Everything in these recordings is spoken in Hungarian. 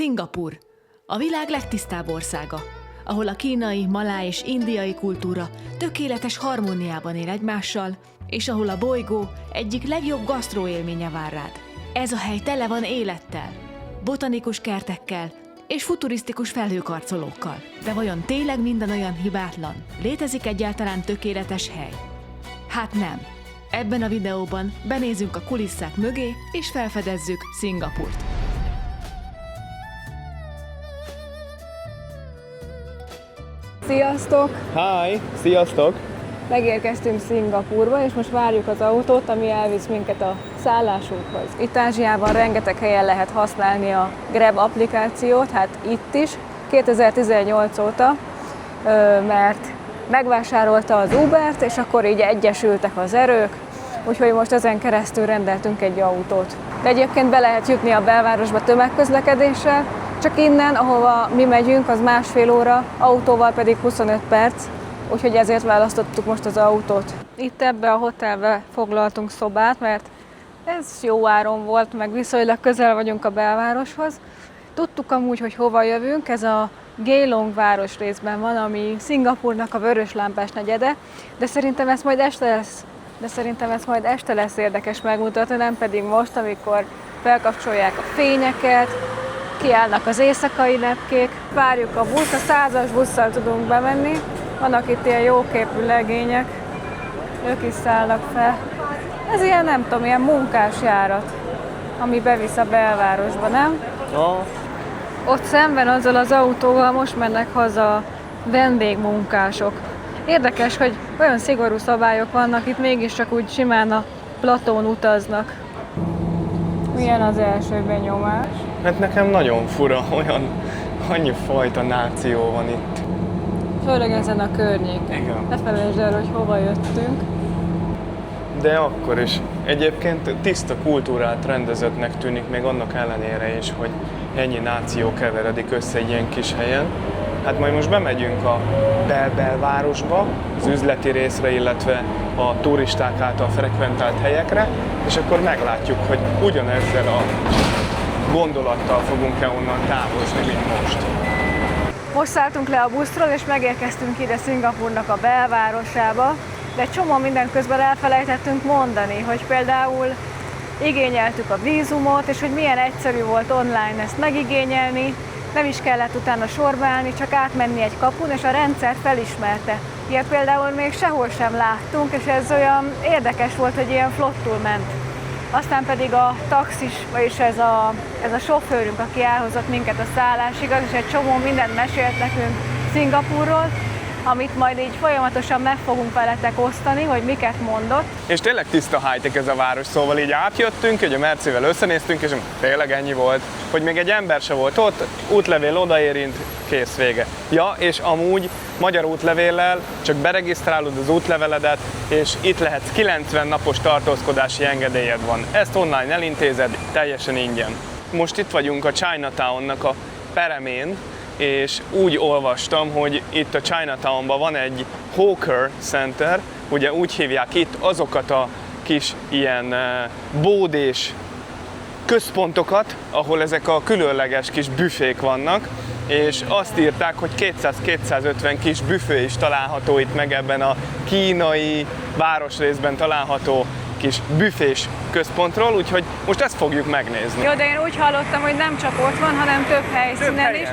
Szingapúr, a világ legtisztább országa, ahol a kínai, maláj és indiai kultúra tökéletes harmóniában él egymással, és ahol a bolygó egyik legjobb gasztróélménye vár rád. Ez a hely tele van élettel, botanikus kertekkel és futurisztikus felhőkarcolókkal. De vajon tényleg minden olyan hibátlan? Létezik egyáltalán tökéletes hely? Hát nem. Ebben a videóban benézünk a kulisszák mögé és felfedezzük Szingapúrt. Sziasztok! Hi! Sziasztok! Megérkeztünk Szingapúrba, és most várjuk az autót, ami elvisz minket a szállásunkhoz. Itt Ázsiában rengeteg helyen lehet használni a Grab applikációt, hát itt is, 2018 óta, mert megvásárolta az Ubert, és akkor így egyesültek az erők, úgyhogy most ezen keresztül rendeltünk egy autót. De egyébként be lehet jutni a belvárosba tömegközlekedéssel, csak innen, ahova mi megyünk, az 1,5 óra, autóval pedig 25 perc, úgyhogy ezért választottuk most az autót. Itt ebbe a hotelbe foglaltunk szobát, mert ez jó áron volt, meg viszonylag közel vagyunk a belvároshoz. Tudtuk amúgy, hogy hova jövünk, ez a Geelong városrészben van, ami Szingapúrnak a vöröslámpás negyede, de szerintem ez majd este lesz érdekes megmutatni, nem pedig most, amikor felkapcsolják a fényeket, kiállnak az éjszakai lepkék, várjuk a buszt, a 100-as busszal tudunk bemenni, vannak itt ilyen jóképű legények, ők is szállnak fel. Ez ilyen, nem tudom, ilyen munkás járat, ami bevisz a belvárosba, nem? Ja. Ott szemben azzal az autóval most mennek haza vendégmunkások. Érdekes, hogy olyan szigorú szabályok vannak, itt mégiscsak úgy simán a platón utaznak. Milyen az első benyomás? Hát nekem nagyon fura, annyi fajta náció van itt. Főleg ezen a környéken. Igen. Ne felejtsd el, hogy hova jöttünk. De akkor is. Egyébként tiszta kultúrát rendezettnek tűnik, még annak ellenére is, hogy ennyi náció keveredik össze egy ilyen kis helyen. Hát majd most bemegyünk a belvárosba, az üzleti részre, illetve a turisták által frekventált helyekre, és akkor meglátjuk, hogy ugyanezzel a gondolattal fogunk-e onnan távozni, mint most. Most szálltunk le a buszról, és megérkeztünk ide Szingapúrnak a belvárosába, de egy csomó mindent közben elfelejtettünk mondani, hogy például igényeltük a vízumot, és hogy milyen egyszerű volt online ezt megigényelni, nem is kellett utána sorba állni, csak átmenni egy kapun, és a rendszer felismerte. Ilyet például még sehol sem láttunk, és ez olyan érdekes volt, hogy ilyen flottul ment. Aztán pedig a taxis, vagyis ez a sofőrünk, aki elhozott minket a szállásig, az is egy csomó mindent mesélt nekünk Szingapúrról, amit majd így folyamatosan meg fogunk veletek osztani, hogy miket mondott. És tényleg tiszta high-tech ez a város, szóval így átjöttünk, hogy a Mercivel összenéztünk, és tényleg ennyi volt, hogy még egy ember se volt ott, útlevél odaérint, kész, vége. Ja, és amúgy magyar útlevéllel csak beregisztrálod az útleveledet, és itt lehetsz 90 napos tartózkodási engedélyed van. Ezt online elintézed, teljesen ingyen. Most itt vagyunk a Chinatown-nak a peremén, és úgy olvastam, hogy itt a Chinatownban van egy Hawker Center, ugye úgy hívják itt azokat a kis ilyen bódés központokat, ahol ezek a különleges kis büfék vannak, és azt írták, hogy 200-250 kis büfé is található itt meg ebben a kínai városrészben található kis büfés központról, úgyhogy most ezt fogjuk megnézni. Jó, de én úgy hallottam, hogy nem csak ott van, hanem több helyszínen is,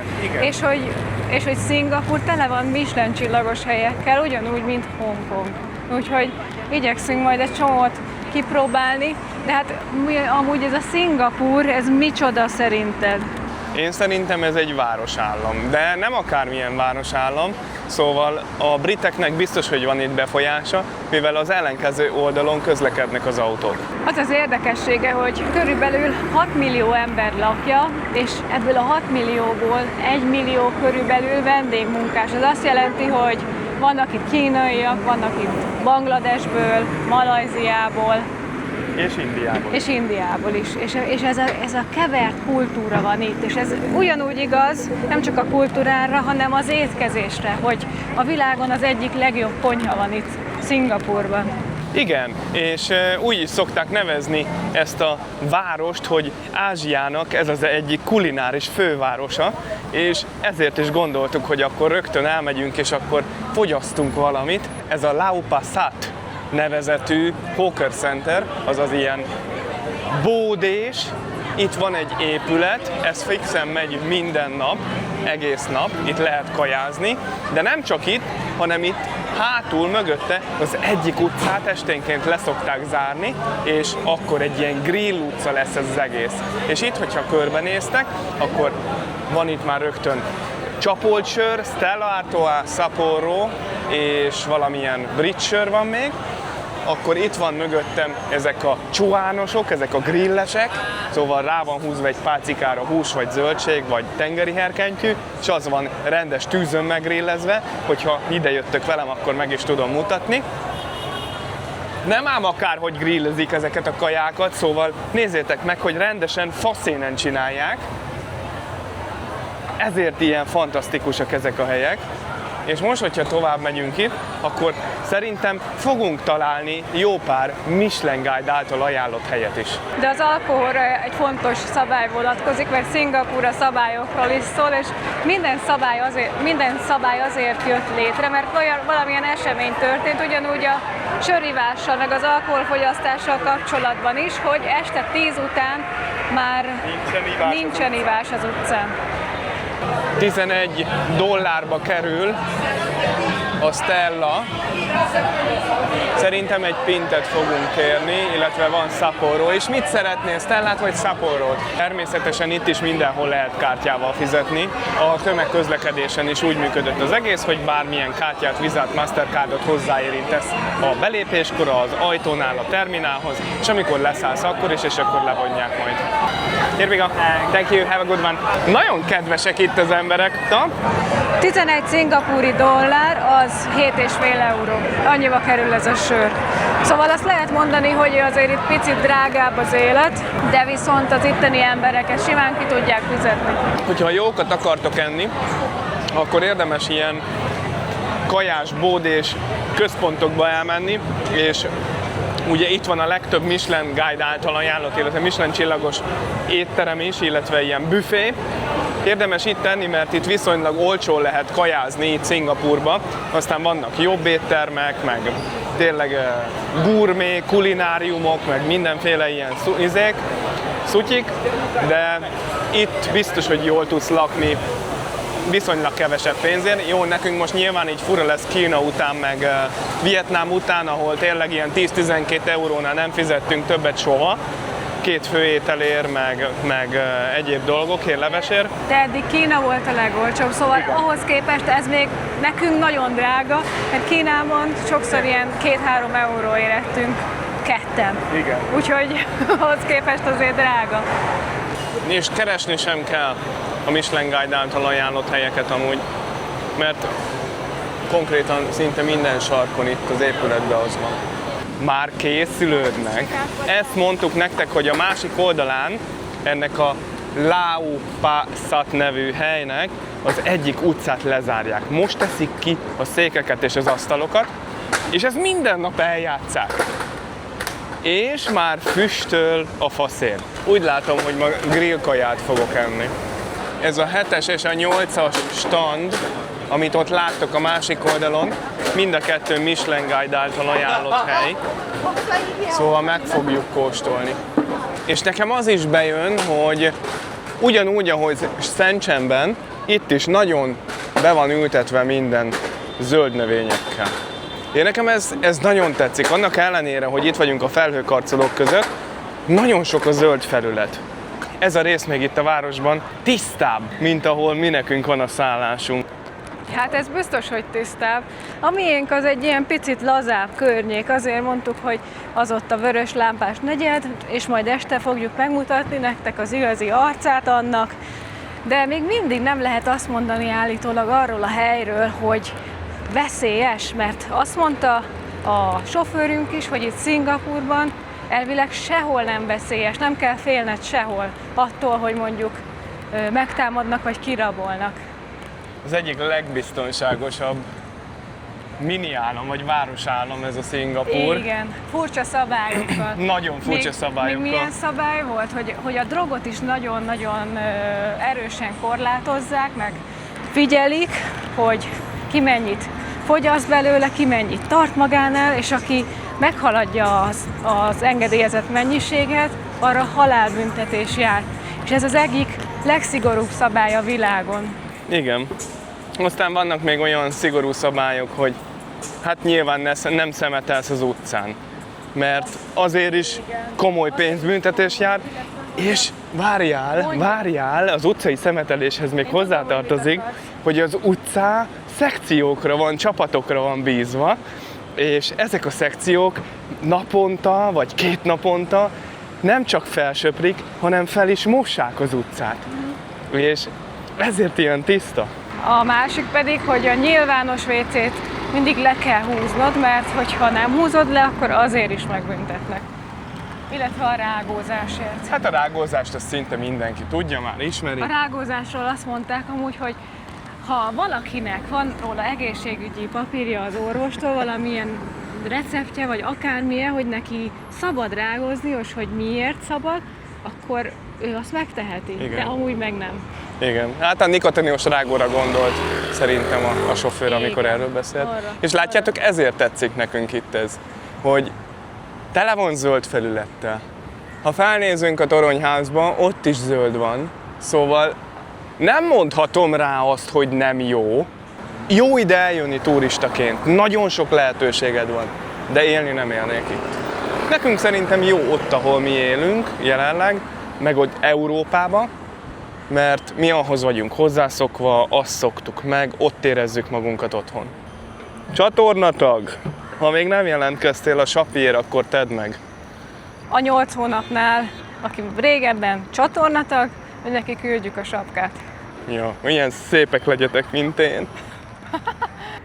és hogy Szingapúr tele van Michelin csillagos helyekkel, ugyanúgy, mint Hongkong. Úgyhogy igyekszünk majd egy csomót kipróbálni, de hát amúgy ez a Szingapúr, ez micsoda szerinted? Én szerintem ez egy városállam, de nem akármilyen városállam, szóval a briteknek biztos, hogy van itt befolyása, mivel az ellenkező oldalon közlekednek az autók. Az az érdekessége, hogy körülbelül 6 millió ember lakja, és ebből a 6 millióból 1 millió körülbelül vendégmunkás. Ez azt jelenti, hogy vannak itt kínaiak, vannak itt Bangladesből, Malajziából, És Indiából. is. És ez a kevert kultúra van itt, és ez ugyanúgy igaz, nem csak a kultúrára, hanem az étkezésre, hogy a világon az egyik legjobb konyha van itt, Szingapúrban. Igen, és úgy is szokták nevezni ezt a várost, hogy Ázsiának ez az egyik kulináris fővárosa, és ezért is gondoltuk, hogy akkor rögtön elmegyünk, és akkor fogyasztunk valamit. Ez a Lau Pa Sat nevezetű Hawker Center, azaz ilyen bódés. Itt van egy épület, ez fixen megy minden nap, egész nap, itt lehet kajázni, de nem csak itt, hanem itt hátul, mögötte az egyik utcát esténként leszokták zárni, és akkor egy ilyen grill utca lesz ez az egész. És itt, hogyha körbenéztek, akkor van itt már rögtön csapolt sör, Stella Artois, Sapporo, és valamilyen brit sör van még. Akkor itt van mögöttem ezek a csuhánosok, ezek a grillesek, szóval rá van húzva egy pálcikára hús, vagy zöldség, vagy tengeri herkentyű, és az van rendes tűzön meggrillezve, hogyha ide jöttök velem, akkor meg is tudom mutatni. Nem ám akárhogy grillezik ezeket a kajákat, szóval nézzétek meg, hogy rendesen faszénen csinálják. Ezért ilyen fantasztikusak ezek a helyek. És most, hogyha tovább megyünk itt, akkor szerintem fogunk találni jó pár Michelin Guide által ajánlott helyet is. De az alkoholra egy fontos szabály vonatkozik, mert Szingapúr a szabályokról is szól, és minden szabály azért jött létre, mert valamilyen esemény történt, ugyanúgy a sörrivással, meg az alkoholfogyasztással kapcsolatban is, hogy este 10 után már nincsen ivás az utcán. $11 kerül a Stella. Szerintem egy pintet fogunk kérni, illetve van Sapporo. És mit szeretnél, Stellát vagy Sapporot? Természetesen itt is mindenhol lehet kártyával fizetni. A tömegközlekedésen is úgy működött az egész, hogy bármilyen kártyát, Visát, Mastercardot hozzáérintesz a belépéskor, az ajtónál, a terminálhoz, és amikor leszállsz akkor is, és akkor levonják majd. Here we go. Thank you, have a good one. Nagyon kedvesek itt az emberek. 11 szingapúri dollár az 7,5 euró. Annyiba kerül ez a sör. Szóval azt lehet mondani, hogy azért itt picit drágább az élet, de viszont az itteni emberek ezt simán ki tudják fizetni. Hogyha jókat akartok enni, akkor érdemes ilyen kajás, bódés központokba elmenni, és ugye itt van a legtöbb Michelin Guide által ajánlott, illetve Michelin csillagos étterem is, illetve ilyen büfé. Érdemes itt tenni, mert itt viszonylag olcsón lehet kajázni itt Szingapúrban. Aztán vannak jobb éttermek, meg tényleg gurmé, kulináriumok, meg mindenféle ilyen szutyik, de itt biztos, hogy jól tudsz lakni viszonylag kevesebb pénzért. Jó, nekünk most nyilván így fura lesz Kína után, meg Vietnám után, ahol tényleg ilyen 10-12 eurónál nem fizettünk többet soha. 2 főételért, meg egyéb dolgokért, levesért. De eddig Kína volt a legolcsóbb, szóval igen. Ahhoz képest ez még nekünk nagyon drága, mert Kínában sokszor ilyen 2-3 euróért ettünk ketten. Igen. Úgyhogy ahhoz képest azért drága. És keresni sem kell a Michelin Guide által ajánlott helyeket amúgy, mert konkrétan szinte minden sarkon itt az épületben az van. Már készülődnek. Ezt mondtuk nektek, hogy a másik oldalán ennek a Lau Pa Sat nevű helynek az egyik utcát lezárják. Most teszik ki a székeket és az asztalokat, és ezt minden nap eljátsszák. És már füstöl a faszél. Úgy látom, hogy ma grillkaját fogok enni. Ez a 7-es és a 8-as stand, amit ott láttok a másik oldalon, mind a kettő Michelin Guide által ajánlott hely. Szóval meg fogjuk kóstolni. És nekem az is bejön, hogy ugyanúgy, ahogy Shenzhenben, itt is nagyon be van ültetve minden zöld növényekkel. Én nekem ez nagyon tetszik, annak ellenére, hogy itt vagyunk a felhőkarcolók között, nagyon sok a zöld felület. Ez a rész még itt a városban tisztább, mint ahol mi nekünk van a szállásunk. Hát ez biztos, hogy tisztább. A miénk az egy ilyen picit lazább környék, azért mondtuk, hogy az ott a vörös lámpás negyed, és majd este fogjuk megmutatni nektek az igazi arcát annak, de még mindig nem lehet azt mondani állítólag arról a helyről, hogy veszélyes, mert azt mondta a sofőrünk is, hogy itt Szingapúrban elvileg sehol nem veszélyes, nem kell félned sehol attól, hogy mondjuk megtámadnak vagy kirabolnak. Az egyik legbiztonságosabb mini állam, vagy városállam ez a Szingapúr. Igen, furcsa szabályokkal. Nagyon furcsa szabályokkal. Még milyen szabály volt, hogy a drogot is nagyon-nagyon erősen korlátozzák, meg figyelik, hogy ki mennyit fogyaszt belőle, ki mennyit tart magánál, és aki meghaladja az engedélyezett mennyiséget, arra halálbüntetés jár. És ez az egyik legszigorúbb szabály a világon. Igen. Aztán vannak még olyan szigorú szabályok, hogy hát nyilván nem szemetelsz az utcán, mert azért is komoly pénzbüntetés jár, és várjál, az utcai szemeteléshez még hozzátartozik, hogy az utcá szekciókra van, csapatokra van bízva, és ezek a szekciók naponta, vagy 2 naponta nem csak felsöprik, hanem fel is mossák az utcát. És ezért ilyen tiszta. A másik pedig, hogy a nyilvános WC-t mindig le kell húznod, mert hogyha nem húzod le, akkor azért is megbüntetnek. Illetve a rágózásért. Hát a rágózást azt szinte mindenki tudja már, ismeri. A rágózásról azt mondták amúgy, hogy ha valakinek van róla egészségügyi papírja az orvostól, valamilyen receptje, vagy akármilyen, hogy neki szabad rágózni, és hogy miért szabad, akkor ő azt megteheti, igen. De amúgy meg nem. Igen, hát a nikotinos rágóra gondolt szerintem a sofőr, amikor erről beszélt. Arra, és látjátok, ezért tetszik nekünk itt ez, hogy tele van zöld felülettel. Ha felnézünk a toronyházba, ott is zöld van, szóval nem mondhatom rá azt, hogy nem jó. Jó ide eljönni turistaként, nagyon sok lehetőséged van, de élni nem élnék itt. Nekünk szerintem jó ott, ahol mi élünk jelenleg, meg ott Európában, mert mi ahhoz vagyunk hozzászokva, azt szoktuk meg, ott érezzük magunkat otthon. Csatornatag! Ha még nem jelentkeztél a Sapiért, akkor tedd meg. A 8 hónapnál, aki régebben csatornatag, hogy neki küldjük a sapkát. Ja, milyen szépek legyetek, mint én.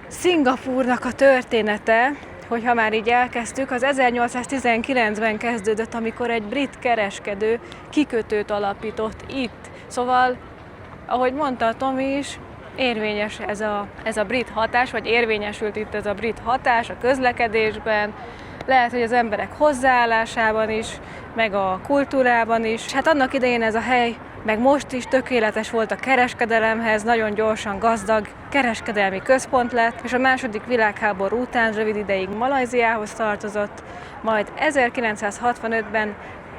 Szingapúrnak a története, hogyha már így elkezdtük, az 1819-ben kezdődött, amikor egy brit kereskedő kikötőt alapított itt. Szóval, ahogy mondta a Tomi is, érvényes ez a brit hatás, vagy érvényesült itt ez a brit hatás a közlekedésben, lehet, hogy az emberek hozzáállásában is, meg a kultúrában is. Hát annak idején ez a hely, meg most is tökéletes volt a kereskedelemhez, nagyon gyorsan gazdag kereskedelmi központ lett, és a II. Világháború után rövid ideig Malajziához tartozott, majd 1965-ben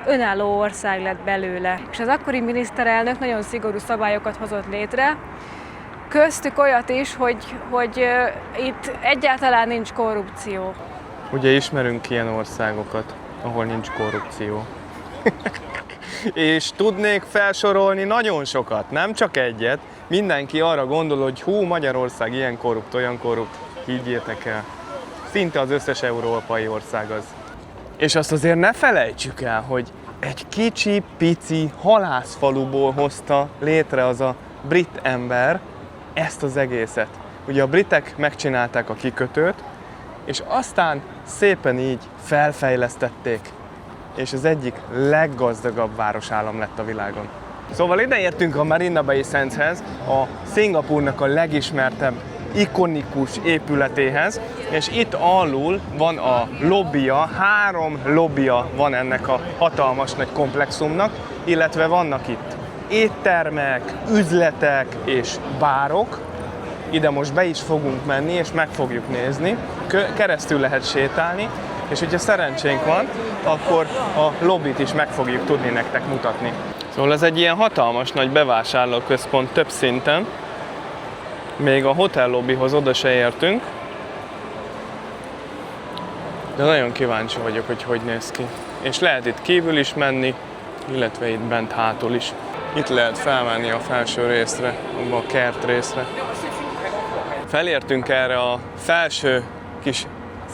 önálló ország lett belőle. És az akkori miniszterelnök nagyon szigorú szabályokat hozott létre, köztük olyat is, hogy itt egyáltalán nincs korrupció. Ugye ismerünk ilyen országokat, ahol nincs korrupció. És tudnék felsorolni nagyon sokat, nem csak egyet. Mindenki arra gondol, hogy hú, Magyarország ilyen korrupt, olyan korrupt, higgyétek el. Szinte az összes európai ország az. És azt azért ne felejtsük el, hogy egy kicsi, pici halászfaluból hozta létre az a brit ember ezt az egészet. Ugye a britek megcsinálták a kikötőt, és aztán szépen így felfejlesztették, és az egyik leggazdagabb városállam lett a világon. Szóval ide értünk a Marina Bay Sandshez, a Szingapúrnak a legismertebb, ikonikus épületéhez, és itt alul van a lobbija, 3 lobbija van ennek a hatalmas nagy komplexumnak, illetve vannak itt éttermek, üzletek és bárok. Ide most be is fogunk menni, és meg fogjuk nézni. Keresztül lehet sétálni, és hogyha szerencsénk van, akkor a lobbit is meg fogjuk tudni nektek mutatni. Szóval ez egy ilyen hatalmas nagy bevásárlóközpont több szinten. Még a hotel lobbyhoz oda se értünk. De nagyon kíváncsi vagyok, hogy hogy néz ki. És lehet itt kívül is menni, illetve itt bent hátul is. Itt lehet felmenni a felső részre, abba a kert részre. Felértünk erre a felső kis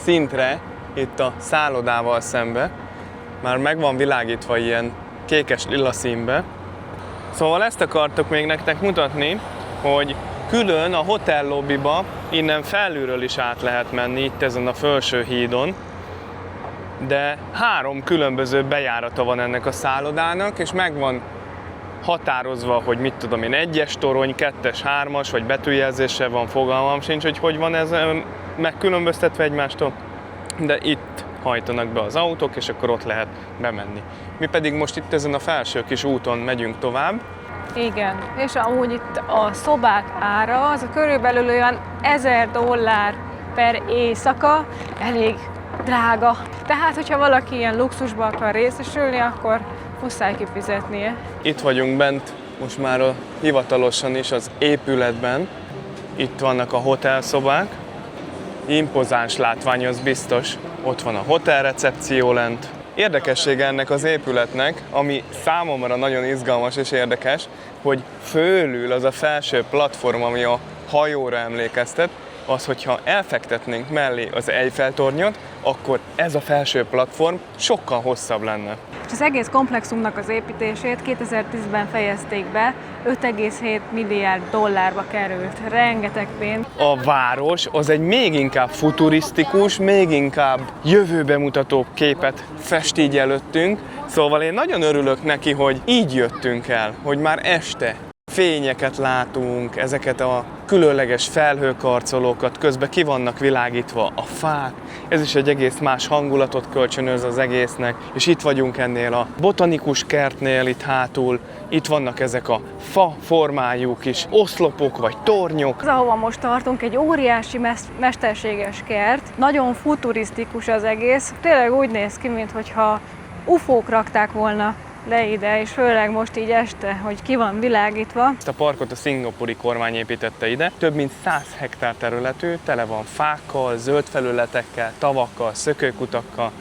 szintre, itt a szállodával szembe. Már meg van világítva ilyen kékes-lila színbe. Szóval ezt akartok még nektek mutatni, hogy külön a hotel lobbyba innen felülről is át lehet menni, itt ezen a felső hídon. De 3 különböző bejárata van ennek a szállodának, és megvan határozva, hogy mit tudom én, 1-es torony, 2-es, 3-as, vagy betűjelzéssel van, fogalmam sincs, hogy van ez megkülönböztetve egymástól, de itt hajtanak be az autók, és akkor ott lehet bemenni. Mi pedig most itt ezen a felső kis úton megyünk tovább. Igen, és amúgy itt a szobák ára az körülbelül olyan $1000 per éjszaka, elég drága. Tehát, hogyha valaki ilyen luxusba akar részesülni, akkor muszáj kifizetnie. Itt vagyunk bent, most már hivatalosan is az épületben. Itt vannak a hotelszobák. Impozáns látvány, az biztos. Ott van a hotelrecepció lent. Érdekessége ennek az épületnek, ami számomra nagyon izgalmas és érdekes, hogy fölül az a felső platform, ami a hajóra emlékeztet, az, hogyha elfektetnénk mellé az Eiffel-tornyot, akkor ez a felső platform sokkal hosszabb lenne. És az egész komplexumnak az építését 2010-ben fejezték be, $5,7 milliárd került. Rengeteg pénz. A város az egy még inkább futurisztikus, még inkább jövőbe mutató képet fest így előttünk, szóval én nagyon örülök neki, hogy így jöttünk el, hogy már este fényeket látunk, ezeket a különleges felhőkarcolókat, közben ki vannak világítva a fák, ez is egy egész más hangulatot kölcsönöz az egésznek, és itt vagyunk ennél a botanikus kertnél itt hátul, itt vannak ezek a fa formájú kis oszlopok vagy tornyok. Az, ahova most tartunk, egy óriási mesterséges kert, nagyon futurisztikus az egész, tényleg úgy néz ki, mintha UFO-k rakták volna le ide, és főleg most így este, hogy ki van világítva. Ezt a parkot a szingapúri kormány építette ide. Több mint 100 hektár területű, tele van fákkal, zöld felületekkel, tavakkal, szökőkutakkal,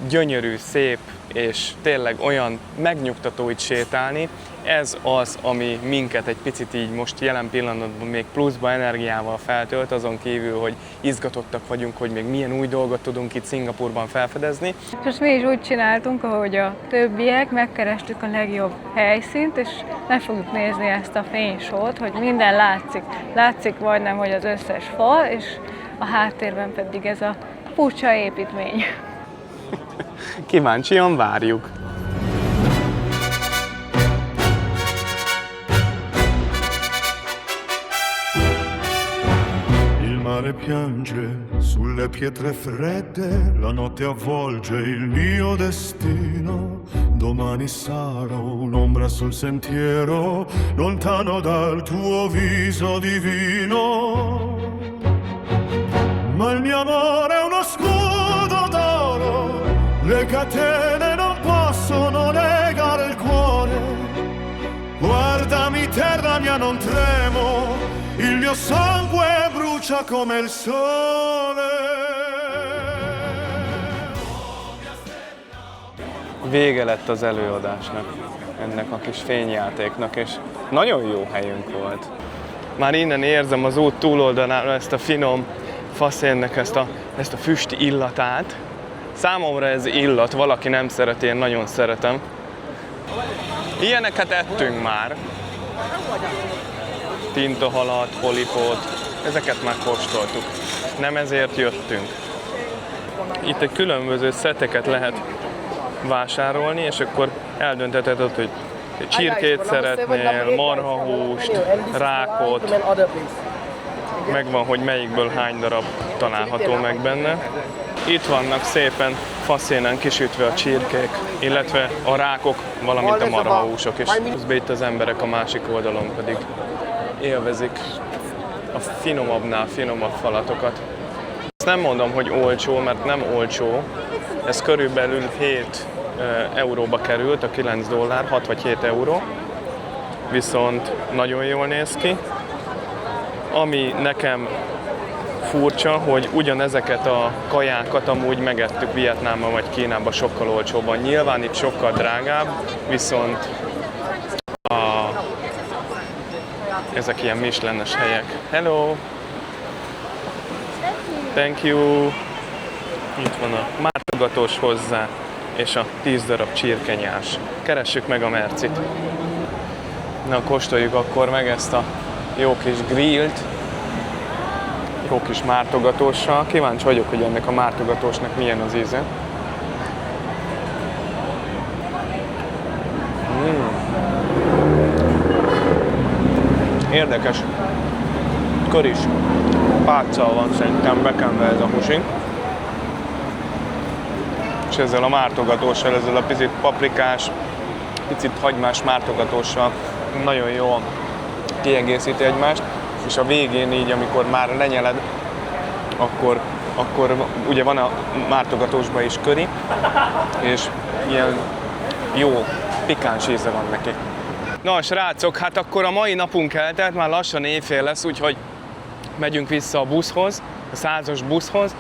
gyönyörű, szép, és tényleg olyan megnyugtató itt sétálni. Ez az, ami minket egy picit így most jelen pillanatban még pluszba energiával feltölt, azon kívül, hogy izgatottak vagyunk, hogy még milyen új dolgot tudunk itt Szingapúrban felfedezni. És mi is úgy csináltunk, ahogy a többiek, megkerestük a legjobb helyszínt, és meg fogjuk nézni ezt a fénysót, hogy minden látszik. Látszik majdnem, hogy az összes fal, és a háttérben pedig ez a furcsa építmény. Kíváncsian várjuk! Il mare piange sulle pietre fredde, la notte avvolge il mio destino. Domani sarò un'ombra sul sentiero, lontano dal tuo viso divino. Ma il mio amore è uno scudo d'oro, le catene non possono legare il cuore. Guardami terra mia, non tremo, il mio sangue brucia come il sole. Vége lett az előadásnak, ennek a kis fényjátéknak, és nagyon jó helyünk volt. Már innen érzem az út túloldalán ezt a finom faszénnek ezt a füsti illatát. Számomra ez illat, valaki nem szereti, én nagyon szeretem. Ilyeneket ettünk már. Tintahalat, polipot, ezeket már kóstoltuk. Nem ezért jöttünk. Itt egy különböző szetteket lehet vásárolni, és akkor eldöntheted, hogy csirkét szeretnél, marhahúst, rákot, megvan, hogy melyikből hány darab található meg benne. Itt vannak szépen faszénen kisütve a csirkék, illetve a rákok, valamint a marhahúsok is. Közben itt az emberek a másik oldalon pedig élvezik a finomabbnál finomabb falatokat. Ezt nem mondom, hogy olcsó, mert nem olcsó. Ez körülbelül 7 euróba került, a $9, 6 vagy 7 euró. Viszont nagyon jól néz ki. Ami nekem furcsa, hogy ugyanezeket a kajákat amúgy megettük Vietnámban vagy Kínában sokkal olcsóbban. Nyilván itt sokkal drágább, viszont ezek ilyen Michelin-es helyek. Hello! Thank you! Itt van a mártogatós hozzá, és a 10 darab csirkenyás. Keressük meg a Mercit. Na, kóstoljuk akkor meg ezt a jó kis grillt, jó kis mártogatóssal. Kíváncsi vagyok, hogy ennek a mártogatósnak milyen az íze. Érdekes. Kör is. Páccal van szerintem bekenve ez a húsi. És ezzel a mártogatóssal, ezzel a picit paprikás, picit hagymás mártogatóssal nagyon jól kiegészíti egymást, és a végén így, amikor már lenyeled, akkor ugye van a mártogatósban is köri, és ilyen jó, pikáns íze van neki. Na srácok, hát akkor a mai napunk eltelt, már lassan éjfél lesz, úgyhogy megyünk vissza a buszhoz, a 100-as buszhoz,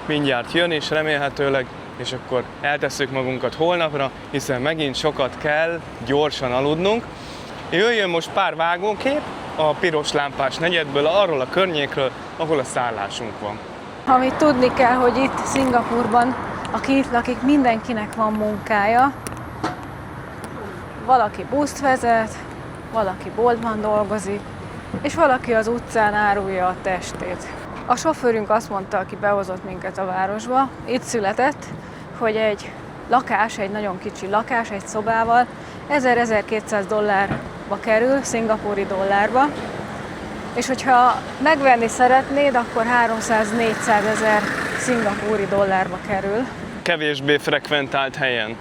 mindjárt jön és remélhetőleg, és akkor eltesszük magunkat holnapra, hiszen megint sokat kell gyorsan aludnunk. Jöjjön most pár vágókép a piros lámpás negyedből, arról a környékről, ahol a szállásunk van. Amit tudni kell, hogy itt Szingapúrban, aki itt lakik, mindenkinek van munkája. Valaki buszt vezet, valaki boltban dolgozik, és valaki az utcán árulja a testét. A sofőrünk azt mondta, aki behozott minket a városba, itt született, hogy egy lakás, egy nagyon kicsi lakás, egy szobával $1000-1200 kerül, szingapúri dollárba, és hogyha megvenni szeretnéd, akkor 300-400 ezer szingapúri dollárba kerül. Kevésbé frekventált helyen.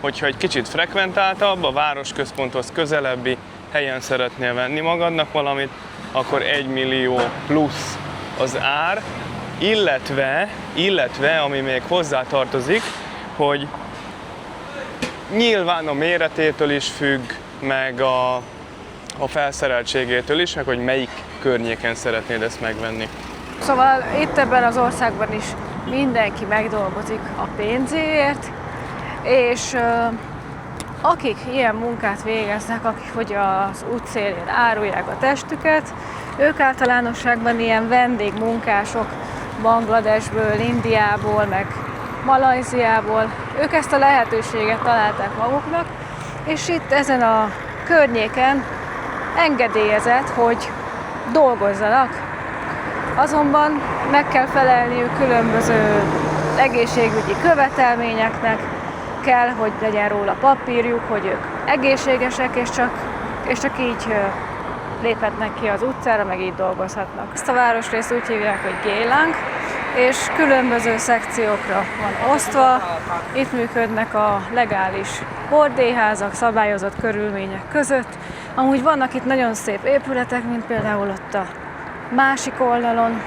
Hogyha egy kicsit frekventáltabb, a városközponthoz közelebbi helyen szeretnél venni magadnak valamit, akkor 1 millió plusz az ár, illetve ami még hozzátartozik, hogy nyilván a méretétől is függ, meg a felszereltségétől is, meg hogy melyik környéken szeretnéd ezt megvenni. Szóval itt ebben az országban is mindenki megdolgozik a pénzéért, és akik ilyen munkát végeznek, akik hogy az útszélén árulják a testüket, ők általánosságban ilyen vendégmunkások Bangladesből, Indiából, meg Malajziából. Ők ezt a lehetőséget találták maguknak, és itt ezen a környéken engedélyezett, hogy dolgozzanak. Azonban meg kell felelniük különböző egészségügyi követelményeknek, kell, hogy legyen róla papírjuk, hogy ők egészségesek, és csak így léphetnek ki az utcára, meg így dolgozhatnak. Ezt a városrészt úgy hívják, hogy Geylang, és különböző szekciókra van osztva. Itt működnek a legális bordélyházak, szabályozott körülmények között. Amúgy vannak itt nagyon szép épületek, mint például ott a másik oldalon.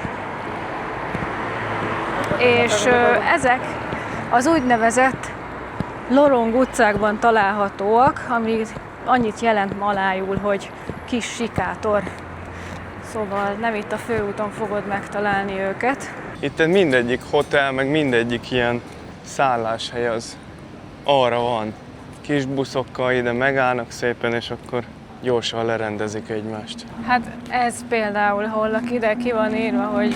És ezek az úgynevezett Lorong utcákban találhatóak, ami annyit jelent malájul, hogy kis sikátor. Szóval nem itt a főúton fogod megtalálni őket. Itt mindegyik hotel, meg mindegyik ilyen szálláshely az arra van. Kis buszokkal ide megállnak szépen, és akkor gyorsan lerendezik egymást. Hát ez például, hol ide ki van írva, hogy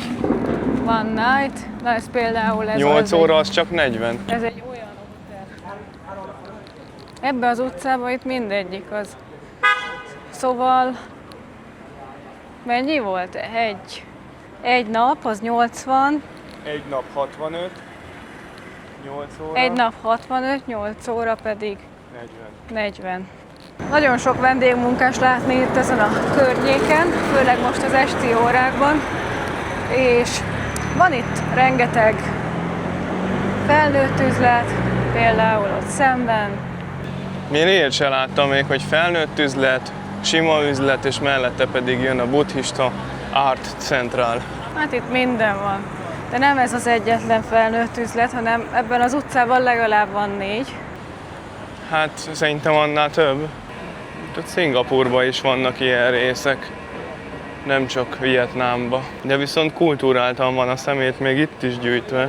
one night, na ez például ez 8 óra az csak 40. Ez egy olyan hotel. Ebbe az utcában itt mindegyik az. Szóval mennyi volt? Egy nap, az 80. Egy nap 65, 8 óra. Egy nap 65, 8 óra pedig 40. 40. Nagyon sok vendégmunkás látni itt ezen a környéken, főleg most az esti órákban, és van itt rengeteg felnőtt üzlet, például ott szemben. Én ilyet sem láttam még, hogy felnőtt üzlet, sima üzlet, és mellette pedig jön a buddhista Art Central. Hát itt minden van. De nem ez az egyetlen felnőtt üzlet, hanem ebben az utcában legalább van 4. Hát szerintem annál több. Ott Szingapúrban is vannak ilyen részek, nem csak Vietnámban. De viszont kulturáltan van a szemét még itt is gyűjtve,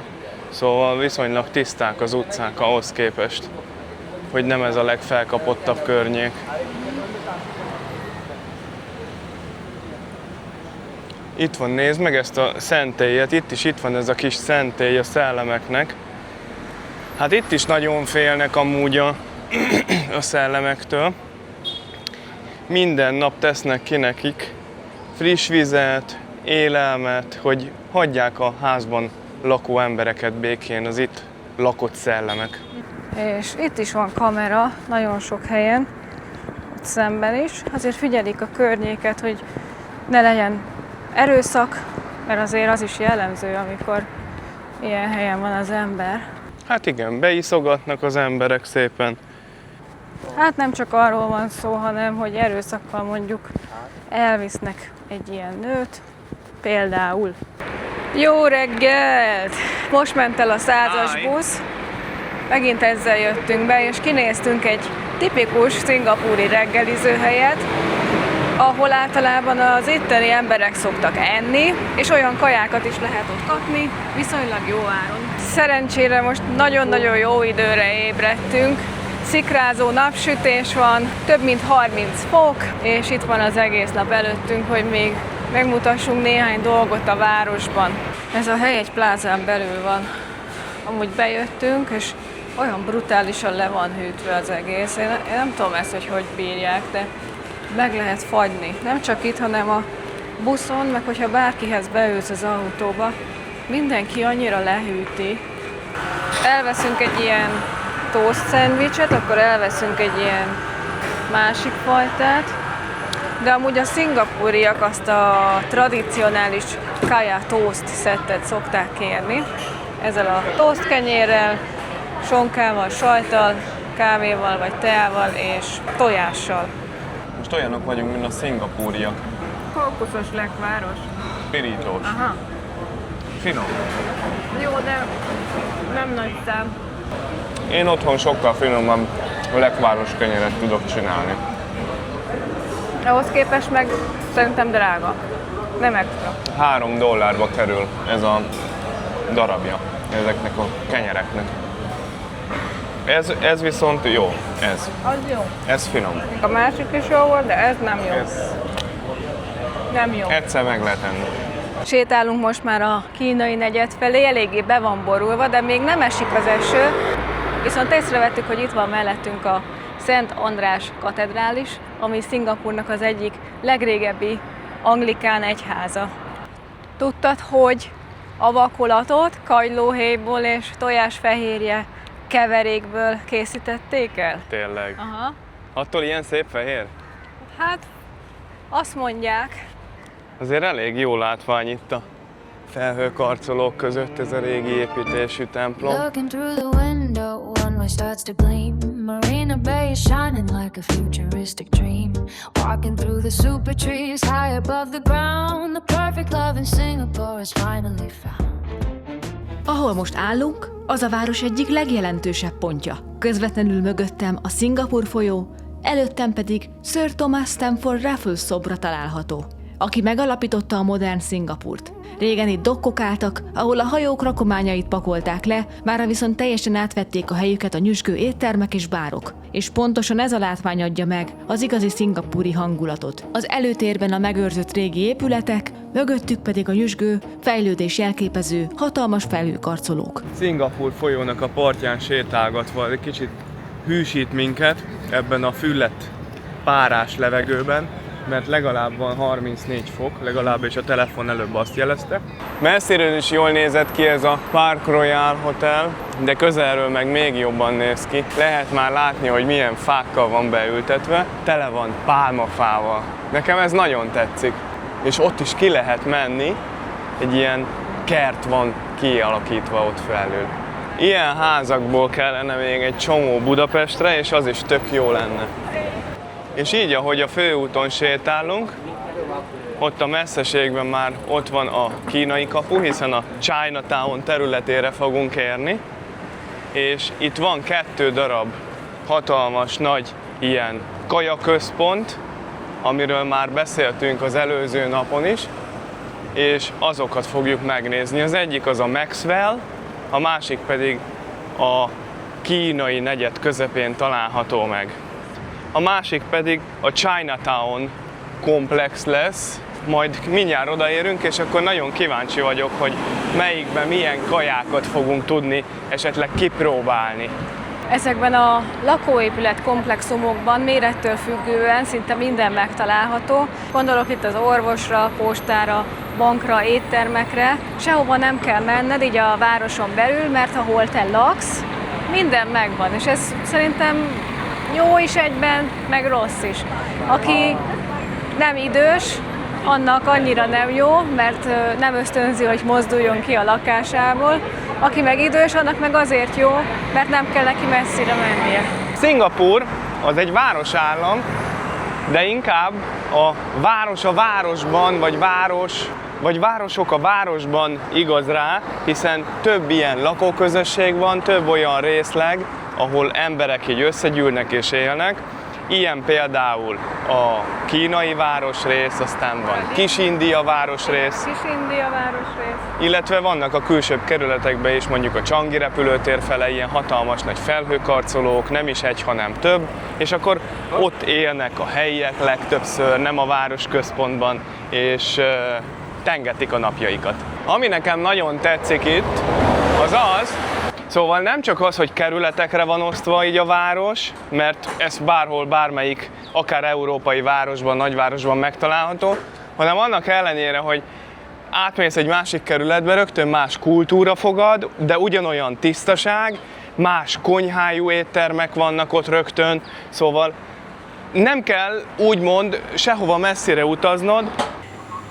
szóval viszonylag tiszták az utcák ahhoz képest, hogy nem ez a legfelkapottabb környék. Itt van, nézd meg ezt a szentélyet, itt van ez a kis szentély a szellemeknek. Hát itt is nagyon félnek amúgy a szellemektől. Minden nap tesznek ki nekik friss vizet, élelmet, hogy hagyják a házban lakó embereket békén, az itt lakott szellemek. És itt is van kamera, nagyon sok helyen, ott szemben is. Azért figyelik a környéket, hogy ne legyen erőszak, mert azért az is jellemző, amikor ilyen helyen van az ember. Hát igen, beiszogatnak az emberek szépen. Hát nem csak arról van szó, hanem hogy erőszakkal mondjuk elvisznek egy ilyen nőt, például. Jó reggelt! Most ment el a 100-as busz, megint ezzel jöttünk be, és kinéztünk egy tipikus szingapúri reggelizőhelyet, ahol általában az itteni emberek szoktak enni, és olyan kajákat is lehet ott kapni, viszonylag jó áron. Szerencsére most nagyon-nagyon jó időre ébredtünk, szikrázó napsütés van, több mint 30 fok, és itt van az egész nap előttünk, hogy még megmutassunk néhány dolgot a városban. Ez a hely egy plázán belül van. Amúgy bejöttünk, és olyan brutálisan le van hűtve az egész. Én nem tudom ezt, hogy bírják, de meg lehet fagyni. Nem csak itt, hanem a buszon, meg hogyha bárkihez beülsz az autóba, mindenki annyira lehűti. Elveszünk egy ilyen toast szendvicset, akkor elveszünk egy ilyen másik fajtát, de amúgy a szingapúriak azt a tradicionális kaya toast szettet szokták kérni. Ezzel a toast kenyérrel, sonkával, sajttal, kávéval vagy teával és tojással. Most olyanok vagyunk, mint a szingapúriak. Kókuszos lekváros. Pirítós. Aha. Finom. Jó, de nem nagy szám. Én otthon sokkal finomabb lekváros kenyeret tudok csinálni. Ahhoz képest meg szerintem drága. Nem extra. $3 kerül ez a darabja ezeknek a kenyereknek. Ez viszont jó, ez. Az jó. Ez finom. A másik is jó volt, de ez nem jó. Ez Nem jó. egyszer meg lehet enni. Sétálunk most már a kínai negyed felé, eléggé be van borulva, de még nem esik az eső. Viszont észrevettük, hogy itt van mellettünk a Szent András katedrális, ami Szingapúrnak az egyik legrégebbi anglikán egyháza. Tudtad, hogy a vakolatot kagylóhéjból és tojásfehérje keverékből készítették el? Tényleg. Aha. Attól ilyen szép fehér? Hát, azt mondják. Azért elég jó látvány itt a felhőkarcolók között ez a régi építésű templom. Looking through the window, one way starts to gleam. Marina Bay is shining like a futuristic dream. Walking through the super trees, high above the ground. The perfect love in Singapore is finally found. Ahol most állunk, az a város egyik legjelentősebb pontja. Közvetlenül mögöttem a Szingapúr folyó, előttem pedig Sir Thomas Stamford Raffles szobra található, aki megalapította a modern Szingapúrt. Régen itt dokkok álltak, ahol a hajók rakományait pakolták le, mára viszont teljesen átvették a helyüket a nyüzsgő éttermek és bárok. És pontosan ez a látvány adja meg az igazi szingapúri hangulatot. Az előtérben a megőrzött régi épületek, mögöttük pedig a nyüzsgő, fejlődés jelképező, hatalmas felhőkarcolók. Szingapúr folyónak a partján sétálgatva egy kicsit hűsít minket ebben a füllett párás levegőben, mert legalább van 34 fok, legalábbis a telefon előbb azt jelezte. Messziről is jól nézett ki ez a Park Royal Hotel, de közelről meg még jobban néz ki. Lehet már látni, hogy milyen fákkal van beültetve, tele van pálmafával. Nekem ez nagyon tetszik. És ott is ki lehet menni, egy ilyen kert van kialakítva ott felül. Ilyen házakból kellene még egy csomó Budapestre, és az is tök jó lenne. És így, ahogy a főúton sétálunk, ott a messzeségben már ott van a kínai kapu, hiszen a Chinatown területére fogunk érni, és itt van 2 darab hatalmas nagy ilyen kajaközpont, amiről már beszéltünk az előző napon is, és azokat fogjuk megnézni. Az egyik az a Maxwell, a másik pedig a kínai negyed közepén található meg. A másik pedig a Chinatown komplex lesz, majd mindjárt odaérünk, és akkor nagyon kíváncsi vagyok, hogy melyikben milyen kajákat fogunk tudni esetleg kipróbálni. Ezekben a lakóépület komplexumokban mérettől függően szinte minden megtalálható. Gondolok itt az orvosra, postára, bankra, éttermekre. Sehova nem kell menned így a városon belül, mert ahol te laksz, minden megvan. És ez szerintem jó is egyben, meg rossz is. Aki nem idős, annak annyira nem jó, mert nem ösztönzi, hogy mozduljon ki a lakásából. Aki meg idős, annak meg azért jó, mert nem kell neki messzire mennie. Szingapúr az egy városállam, de inkább a város a városban, vagy városok a városban igaz rá, hiszen több ilyen lakóközösség van, több olyan részleg, ahol emberek így összegyűlnek és élnek. Ilyen például a kínai városrész, aztán van Kis-India városrész, illetve vannak a külsőbb kerületekben is, mondjuk a Changi repülőtér fele, ilyen hatalmas nagy felhőkarcolók, nem is egy, hanem több, és akkor ott élnek a helyiek legtöbbször, nem a városközpontban, és tengetik a napjaikat. Ami nekem nagyon tetszik itt, az az, szóval nem csak az, hogy kerületekre van osztva így a város, mert ez bárhol, bármelyik, akár európai városban, nagyvárosban megtalálható, hanem annak ellenére, hogy átmész egy másik kerületbe, rögtön más kultúra fogad, de ugyanolyan tisztaság, más konyhájú éttermek vannak ott rögtön, szóval nem kell úgymond sehova messzire utaznod.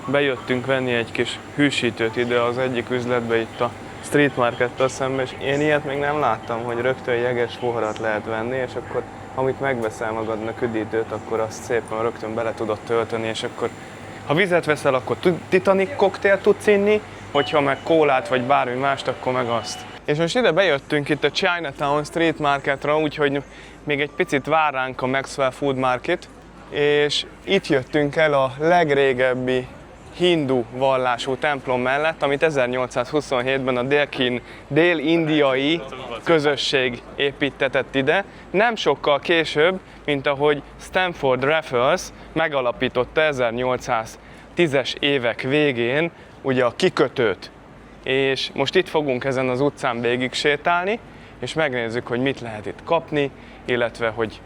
Bejöttünk venni egy kis hűsítőt ide az egyik üzletbe, itt a Street Markettel szemben, és én ilyet még nem láttam, hogy rögtön jeges poharat lehet venni, és akkor amit megveszel magadnak üdítőt, akkor azt szépen rögtön bele tudod tölteni, és akkor ha vizet veszel, akkor Titanic koktélt tudsz inni, hogyha meg kólát vagy bármi mást, akkor meg azt. És most ide bejöttünk itt a Chinatown Street Marketra, úgyhogy még egy picit vár ránk a Maxwell Food Market, és itt jöttünk el a legrégebbi hindu vallású templom mellett, amit 1827-ben a dél-indiai közösség építetett ide, nem sokkal később, mint ahogy Stanford Raffles megalapította 1810-es évek végén ugye a kikötőt. És most itt fogunk ezen az utcán végig sétálni, és megnézzük, hogy mit lehet itt kapni, illetve hogy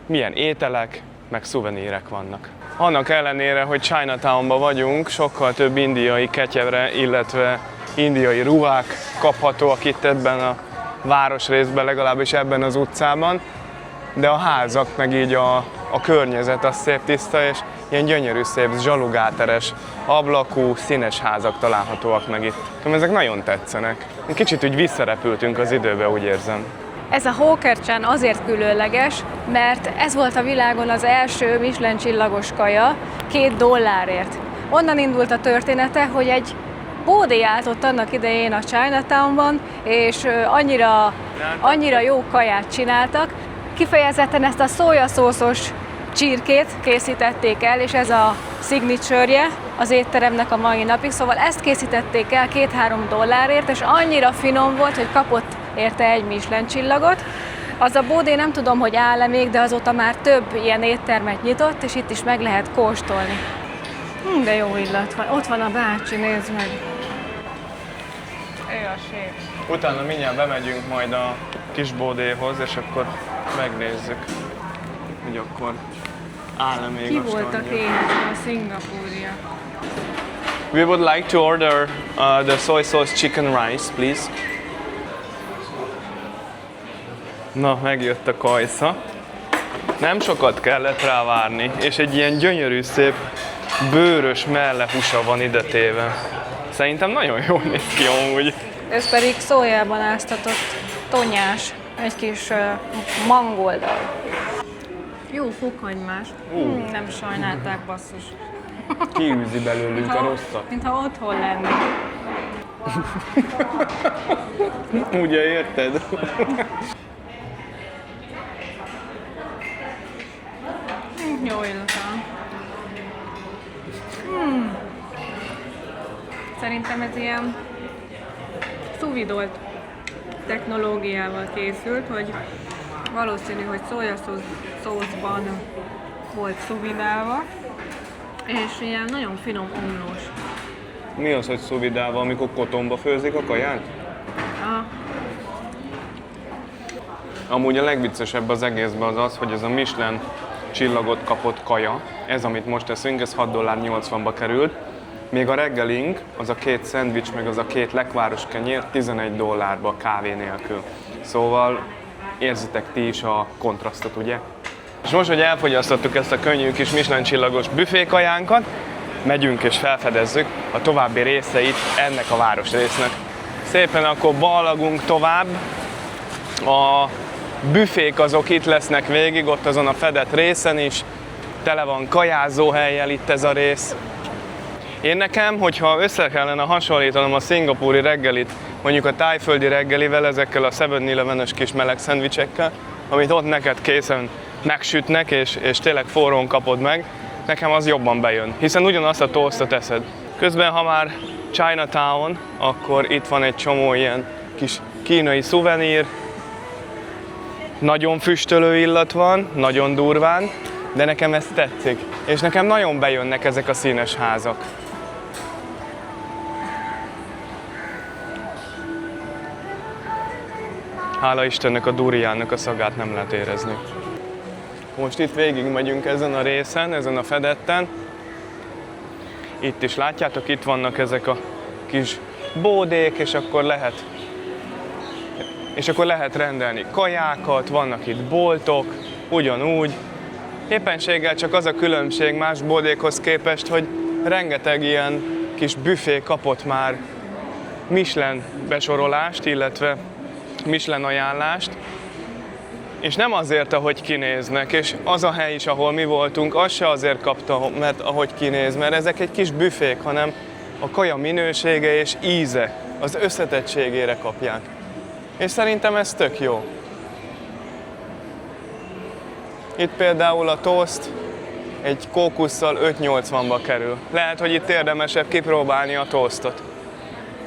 milyen ételek, meg szuvenírek vannak. Annak ellenére, hogy Chinatownban vagyunk, sokkal több indiai ketyevre, illetve indiai ruhák kaphatóak itt ebben a városrészben, legalábbis ebben az utcában, de a házak, meg így a környezet az szép tiszta, és ilyen gyönyörű, szép, zsalugáteres, ablakú, színes házak találhatóak meg itt. Ezek nagyon tetszenek. Kicsit úgy visszarepültünk az időbe, úgy érzem. Ez a hókercsán azért különleges, mert ez volt a világon az első Michelin csillagos kaja $2. Onnan indult a története, hogy egy bódé állt ott annak idején a Chinatownban, és annyira jó kaját csináltak. Kifejezetten ezt a szójaszószos csirkét készítették el, és ez a signature-je az étteremnek a mai napig, szóval ezt készítették el $2-3, és annyira finom volt, hogy kapott érte egy Michelin csillagot. Az a bódé nem tudom, hogy áll-e még, de azóta már több ilyen éttermet nyitott, és itt is meg lehet kóstolni. De jó illat van. Ott van a bácsi, nézd meg. Ő a séf. Utána mindjárt bemegyünk majd a kis bódéhoz, és akkor megnézzük, hogy akkor áll-e még Ki a voltak standja. éhesek a szingapúriak? We would like to order the soy sauce chicken rice, please. Na, megjött a kajsza. Nem sokat kellett rá várni, és egy ilyen gyönyörű, szép, bőrös mellehúsa van ide téve. Szerintem nagyon jól néz ki amúgy. Ez pedig szójában áztatott tonyás, egy kis mangoldal. Jó fokhagymás. Nem sajnálták, basszus. Kiűzi belőlünk a rosszat. Mintha otthon lennék. Ugye érted? Jó illata. Szerintem ez ilyen szuvidolt technológiával készült, hogy valószínű, hogy szójaszószban volt szuvidálva, és ilyen nagyon finom omlós. Mi az, hogy szuvidálva, amikor kotonba főzik a kaját? Aha. Amúgy a legviccesebb az egészben az az, hogy ez a Michelin csillagot kapott kaja, ez amit most eszünk, ez $6.80-ba került, még a reggelink, az a 2 szendvics, meg az a 2 lekváros kenyér $11 kávé nélkül. Szóval érzitek ti is a kontrasztot, ugye? És most, hogy elfogyasztottuk ezt a könnyű kis Michelin csillagos büfékajánkat, megyünk és felfedezzük a további részeit ennek a városrésznek. Szépen akkor ballagunk tovább, a büfék azok itt lesznek végig, ott azon a fedett részen is, tele van kajázóhellyel itt ez a rész. Én nekem, hogyha össze kellene hasonlítanom a szingapúri reggelit, mondjuk a tájföldi reggelivel, ezekkel a 7-Eleven-ös kis meleg szendvicsekkel, amit ott neked készen megsütnek, és tényleg forrón kapod meg, nekem az jobban bejön, hiszen ugyanazt a toastot eszed. Közben, ha már Chinatown, akkor itt van egy csomó ilyen kis kínai szuvenír, nagyon füstölő illat van, nagyon durván, de nekem ez tetszik, és nekem nagyon bejönnek ezek a színes házak. Hála Istennek a duriánnak a szagát nem lehet érezni. Most itt végig megyünk ezen a részen, ezen a fedetten. Itt is látjátok, itt vannak ezek a kis bódék, és akkor lehet rendelni kajákat, vannak itt boltok, ugyanúgy. Éppenséggel csak az a különbség más bódékhoz képest, hogy rengeteg ilyen kis büfé kapott már Michelin besorolást, illetve Michelin ajánlást, és nem azért, ahogy kinéznek, és az a hely is, ahol mi voltunk, az se azért kapta, mert ahogy kinéz, mert ezek egy kis büfék, hanem a kaja minősége és íze, az összetettségére kapják. És szerintem ez tök jó. Itt például a toast egy kókusszal 5,80-ba kerül. Lehet, hogy itt érdemesebb kipróbálni a toastot.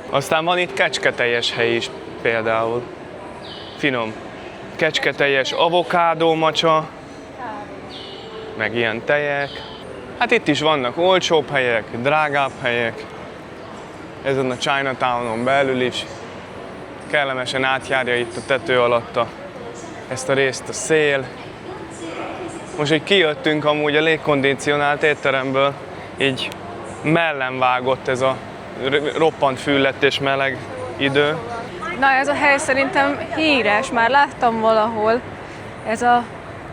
Aztán van itt kecsketeljes hely is például. Finom. Kecsketeljes avokádó macsa, meg ilyen tejek. Hát itt is vannak olcsóbb helyek, drágább helyek. Ezen a Chinatownon belül is kellemesen átjárja itt a tető alatta ezt a részt a szél. Most, hogy kijöttünk amúgy a légkondicionált étteremből, így mellenvágott ez a roppant fűlett és meleg idő. Na, ez a hely szerintem híres, már láttam valahol. Ez a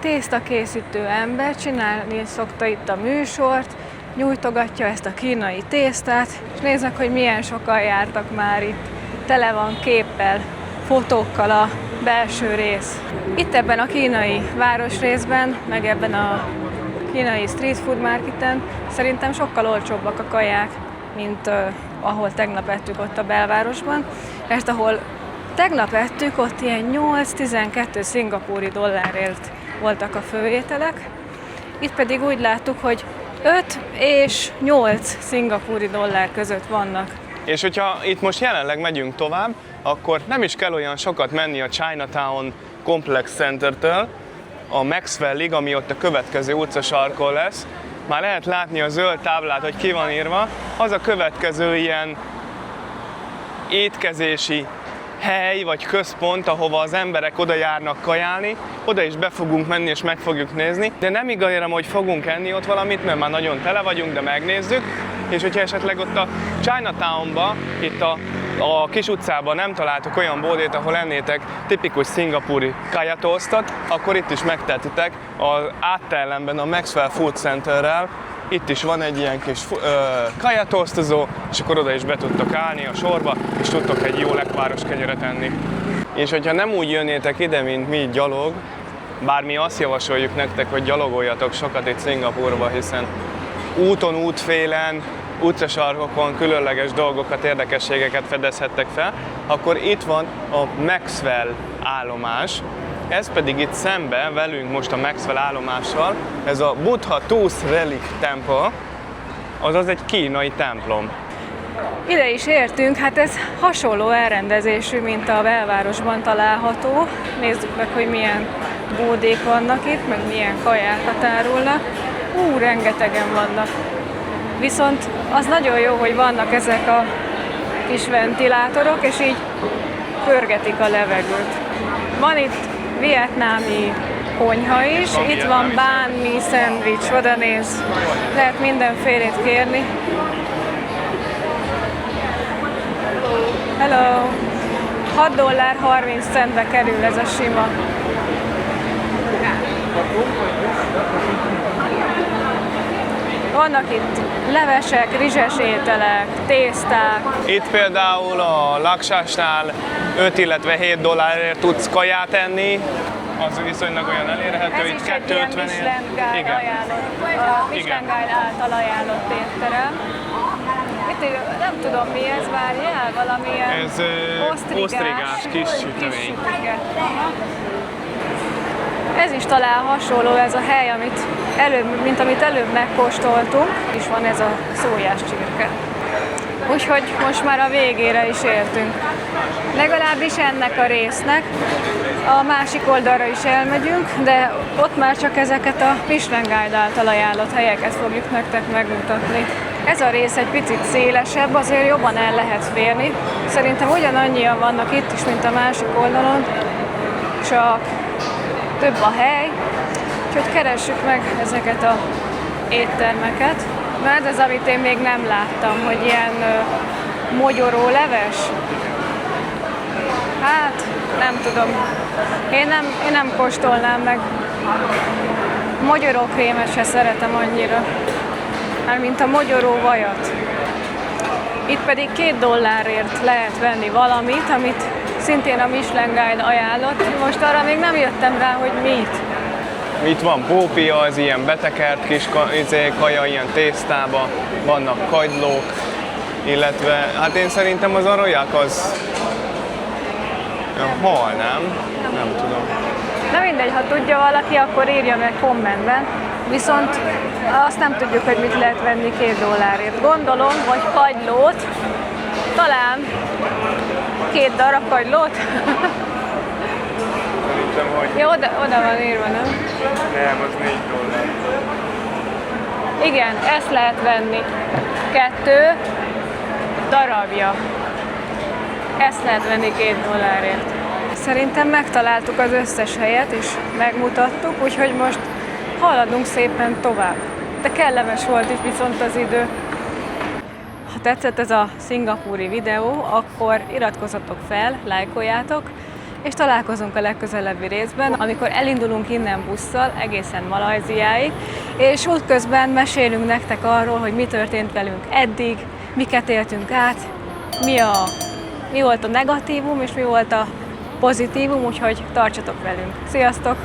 tésztakészítő ember csinálni szokta itt a műsort, nyújtogatja ezt a kínai tésztát, és nézzek, hogy milyen sokan jártak már itt. Tele van képpel, fotókkal a belső rész. Itt ebben a kínai városrészben, meg ebben a kínai street food marketen szerintem sokkal olcsóbbak a kaják, mint ahol tegnap ettük ott a belvárosban. Mert ahol tegnap ettük, ott ilyen 8-12 szingapúri dollárért voltak a főételek. Itt pedig úgy láttuk, hogy 5 és 8 szingapúri dollár között vannak. És hogyha itt most jelenleg megyünk tovább, akkor nem is kell olyan sokat menni a Chinatown Complex Center-től a Maxwellig, ami ott a következő utcasarkon lesz. Már lehet látni a zöld táblát, hogy ki van írva. Az a következő ilyen étkezési hely vagy központ, ahova az emberek oda járnak kajálni. Oda is be fogunk menni és meg fogjuk nézni. De nem ígérem, hogy fogunk enni ott valamit, mert már nagyon tele vagyunk, de megnézzük. És hogyha esetleg ott a Chinatownba, itt a kis utcában nem találtok olyan bódét, ahol ennétek tipikus szingapúri kajatosztot, akkor itt is megtehetitek az áttellenben a Maxwell Food Centerrel. Itt is van egy ilyen kis kajatosztozó, és akkor oda is be tudtok állni a sorba, és tudtok egy jó lekváros kenyeret enni. És hogyha nem úgy jönnétek ide, mint mi gyalog, bár mi azt javasoljuk nektek, hogy gyalogoljatok sokat itt Szingapúrba, hiszen úton, útfélen, utcasarkokon különleges dolgokat, érdekességeket fedezhettek fel, akkor itt van a Maxwell állomás. Ez pedig itt szembe velünk most a Maxwell állomással, ez a Buddha Tooth Relic Temple, azaz egy kínai templom. Ide is értünk, hát ez hasonló elrendezésű, mint a belvárosban található. Nézzük meg, hogy milyen bódék vannak itt, meg milyen kajákat árulnak. Rengetegen vannak. Viszont az nagyon jó, hogy vannak ezek a kis ventilátorok, és így pörgetik a levegőt. Van itt vietnámi konyha is, itt van banh mi szendvics, oda néz, lehet mindenfélét kérni. Hello! $6.30 kerül ez a sima. Vannak itt levesek, rizses ételek, tészták. Itt például a Laksásnál 5, illetve 7 dollárért tudsz kaját enni, az viszonylag olyan elérhető, Ez itt is egy ilyen 250 Michelin Guide ajánlott, a Michelin Guide által ajánlott étterem. Itt nem tudom mi ez, várjál, valamilyen Ez osztrigás kis sütemény. Ez is talán hasonló, ez a hely, mint amit előbb megkóstoltunk, és van ez a szójás csirke. Úgyhogy most már a végére is értünk. Legalábbis ennek a résznek. A másik oldalra is elmegyünk, de ott már csak ezeket a Michelin Guide által ajánlott helyeket fogjuk nektek megmutatni. Ez a rész egy picit szélesebb, azért jobban el lehet férni. Szerintem ugyanannyian vannak itt is, mint a másik oldalon, csak több a hely, úgyhogy keressük meg ezeket a éttermeket. Mert ez, amit én még nem láttam, hogy ilyen mogyoró leves. Hát, nem tudom. Én nem kóstolnám meg. Mogyorókrémet se szeretem annyira. Mármint a mogyoró vajat. Itt pedig 2 dollárért lehet venni valamit, amit szintén a Michelin Guide ajánlott. Most arra még nem jöttem rá, hogy mit. Itt van pópia, az ilyen betekert kis kaja, ilyen tésztába, vannak kagylók, illetve hát én szerintem az aranyák az hal, nem? Nem tudom. Na mindegy, ha tudja valaki, akkor írja meg kommentben. Viszont azt nem tudjuk, hogy mit lehet venni 2 dollárért. Gondolom, hogy kagylót, talán 2 darab kagylót. Szerintem, hogy Ja, oda van írva, nem? nem, az 4 dollár. Igen, ezt lehet venni. 2 darabja. Ezt lehet venni 2 dollárért. Szerintem megtaláltuk az összes helyet, és megmutattuk, úgyhogy most haladunk szépen tovább. De kellemes volt is viszont az idő. Ha tetszett ez a szingapúri videó, akkor iratkozzatok fel, lájkoljátok, és találkozunk a legközelebbi részben, amikor elindulunk innen busszal egészen Malajziáig, és útközben mesélünk nektek arról, hogy mi történt velünk eddig, miket éltünk át, mi volt a negatívum, és mi volt a pozitívum, úgyhogy tartsatok velünk. Sziasztok!